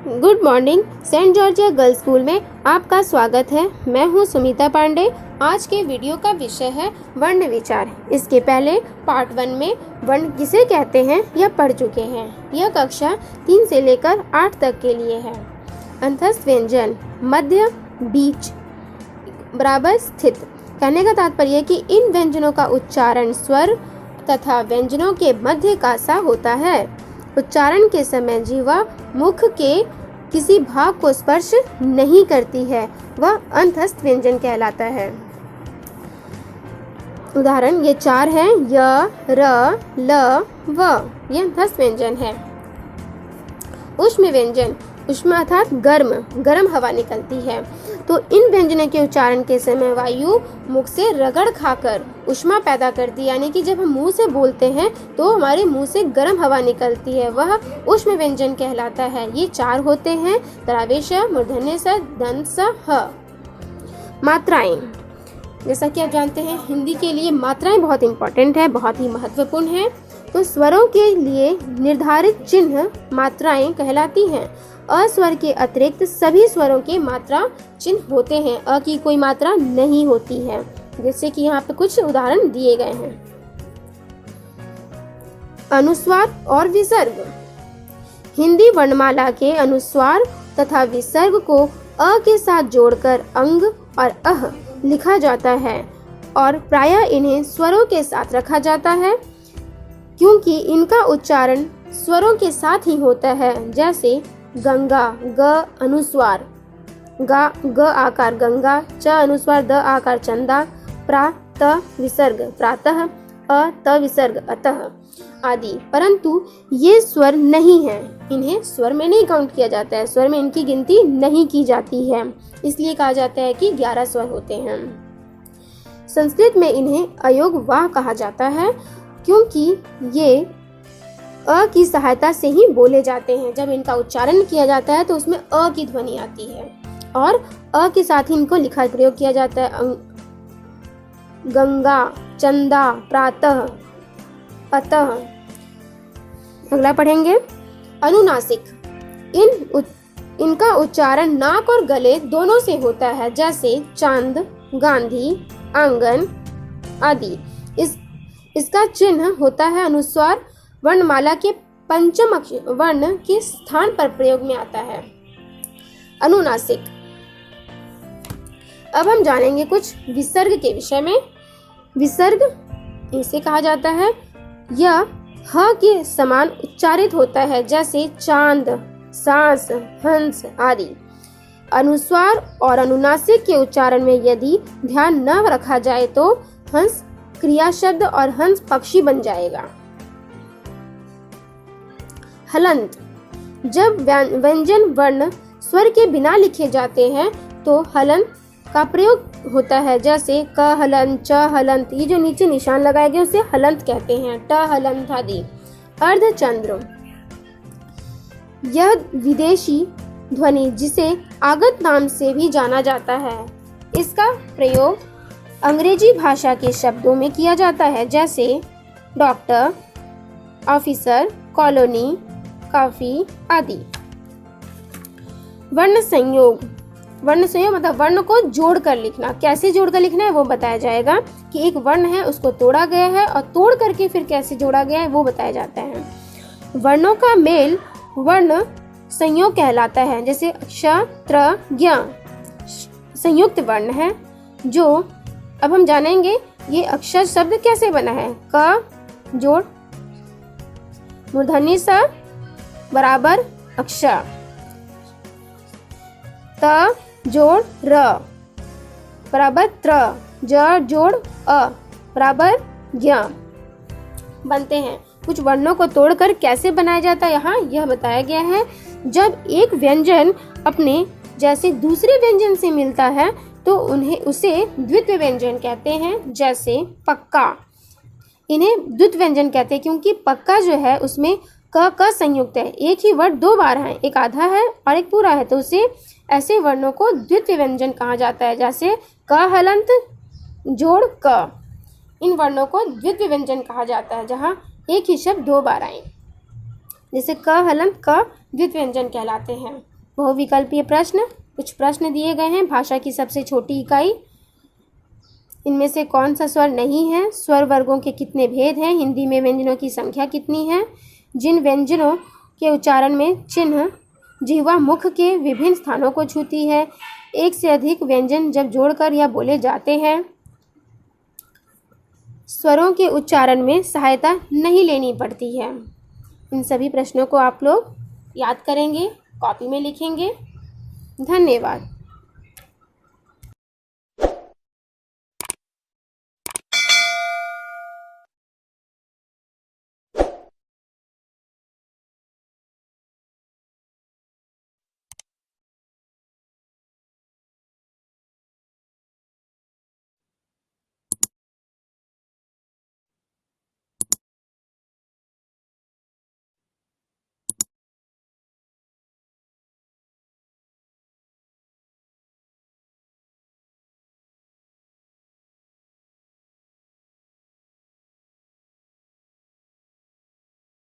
Good morning. Saint Georgia girls school में आपका स्वागत है। मैं हूं सुमिता पांडे। आज के वीडियो का विषय है वर्ण विचार। इसके पहले पार्ट 1 में वर्ण किसे कहते हैं यह पढ़ चुके हैं। यह कक्षा 3 से लेकर 8 तक के लिए है। अंतस्थ व्यंजन मध्य, बीच, बराबर, स्थित। कहने का तात्पर्य कि इन व्यंजनों का उच्चारण स्वर तथा व्यंजनों के मध्य का सा होता है। उच्चारण के समय जीवा मुख के किसी भाग को स्पर्श नहीं करती है, वह अंतस्थ व्यंजन कहलाता है। उदाहरण ये 4 हैं: य, र, ल, व। ये अंतस्थ व्यंजन है। उष्म व्यंजन, उष्म अर्थात गर्म हवा निकलती है। तो इन व्यंजनों के उच्चारण के समय वायु मुख से रगड़ खाकर ऊष्मा पैदा करती है, यानी कि जब हम मुंह से बोलते हैं तो हमारे मुंह से गर्म हवा निकलती है, वह उष्म व्यंजन कहलाता है। ये 4 होते हैं: तरावेश, मूर्धन्य स, दंत स, ह। मात्राएं, जैसा कि आप जानते हैं हिंदी के लिए मात्राएं बहुत इंपॉर्टेंट है, बहुत ही महत्वपूर्ण है। तो स्वरों के लिए निर्धारित चिन्ह मात्राएं कहलाती हैं। अस्वर के अतिरिक्त सभी स्वरों के मात्रा चिन्ह होते हैं। अ की कोई मात्रा नहीं होती है, जैसे कि यहाँ पे कुछ उदाहरण दिए गए हैं। अनुस्वार और विसर्ग। हिंदी वर्णमाला के अनुस्वार तथा विसर्ग को अ के साथ जोड़कर अंग और अह लिखा जाता है और प्रायः इन्हें स्वरों के साथ रखा जाता है, क्योंकि इनका उच्चारण स्वरों के साथ ही होता है। जैसे गंगा, ग अनुस्वार, ग आकार गंगा, च अनुस्वार, द आकार चंदा, प्रा त विसर्ग प्रातः, अ त विसर्ग अतः आदि। परंतु ये स्वर नहीं हैं, इन्हें स्वर में नहीं काउंट किया जाता है, स्वर में इनकी गिनती नहीं की जाती है। इसलिए कहा जाता है कि 11 स्वर होते हैं। संस्कृत में इन्हें अयोग वाह कहा जाता है, क्योंकि ये अ की सहायता से ही बोले जाते हैं। जब इनका उच्चारण किया जाता है तो उसमें अ की ध्वनि आती है और अ के साथ ही इनको लिखा प्रयोग किया जाता है। गंगा, चंदा, प्रातः, अतः। अगला पढ़ेंगे अनुनासिक। इनका उच्चारण नाक और गले दोनों से होता है, जैसे चांद, गांधी, आंगन आदि। इसका चिन्ह होता है अनुस्वार। वर्णमाला के पंचम वर्ण के स्थान पर प्रयोग में आता है। अनुनासिक। अब हम जानेंगे कुछ विसर्ग के विषय में। विसर्ग इसे कहा जाता है, यह ह के समान उच्चारित होता है, जैसे चांद, सांस, हंस आदि। अनुस्वार और अनुनासिक के उच्चारण में यदि ध्यान न रखा जाए तो हंस क्रिया शब्द और हंस पक्षी बन जाएगा। हलंत। जब व्यंजन वर्ण स्वर के बिना लिखे जाते हैं तो हलंत का प्रयोग होता है, जैसे क हलंत, च हलंत। ये जो नीचे निशान लगाए गए उसे हलंत कहते हैं, ट हलंत आदि। अर्धचंद्र। यह विदेशी ध्वनि जिसे आगत नाम से भी जाना जाता है, इसका प्रयोग अंग्रेजी भाषा के शब्दों में किया जाता है, जैसे डॉक्टर, ऑफिसर, कॉलोनी, काफी आदि। वर्ण संयोग। वर्ण संयोग मतलब वर्ण को जोड़कर लिखना। कैसे जोड़कर लिखना है वो बताया जाएगा, कि एक वर्ण है उसको तोड़ा गया है और तोड़ करके फिर कैसे जोड़ा गया है वो बताया जाता है। वर्णों का मेल वर्ण संयोग कहलाता है, जैसे क्ष, त्र, ज्ञ संयुक्त वर्ण है। जो अब हम जानेंगे ये अक्षर शब्द कैसे बना है। क जोड़ मूर्धन्य स बराबर अक्षर, त जोड़ र बराबर त्र, ज जोड़ अ बराबर ज्ञ बनते हैं। कुछ वर्णों को तोड़कर कैसे बनाया जाता है यहाँ यह बताया गया है। जब एक व्यंजन अपने जैसे दूसरे व्यंजन से मिलता है तो उसे द्वित्व व्यंजन कहते हैं, जैसे पक्का। इन्हें द्वित्व व्यंजन कहते हैं क्योंकि पक्का जो है उसमें क संयुक्त है, एक ही वर्ड 2 बार है, एक आधा है और एक पूरा है, तो उसे ऐसे वर्णों को द्वित्व व्यंजन कहा जाता है, जैसे क हलंत जोड़ क। इन वर्णों को द्वित्व व्यंजन कहा जाता है जहाँ एक ही शब्द 2 बार आए, जैसे क हलंत क द्वित्व व्यंजन कहलाते हैं। बहुविकल्पीय प्रश्न, कुछ प्रश्न दिए गए हैं। भाषा की सबसे छोटी इकाई, इनमें से कौन सा स्वर नहीं है? स्वर वर्गों के कितने भेद हैं? हिंदी में व्यंजनों की संख्या कितनी है? जिन व्यंजनों के उच्चारण में चिन्ह जिह्वा मुख के विभिन्न स्थानों को छूती है। एक से अधिक व्यंजन जब जोड़कर या बोले जाते हैं स्वरों के उच्चारण में सहायता नहीं लेनी पड़ती है। इन सभी प्रश्नों को आप लोग याद करेंगे, कॉपी में लिखेंगे। धन्यवाद।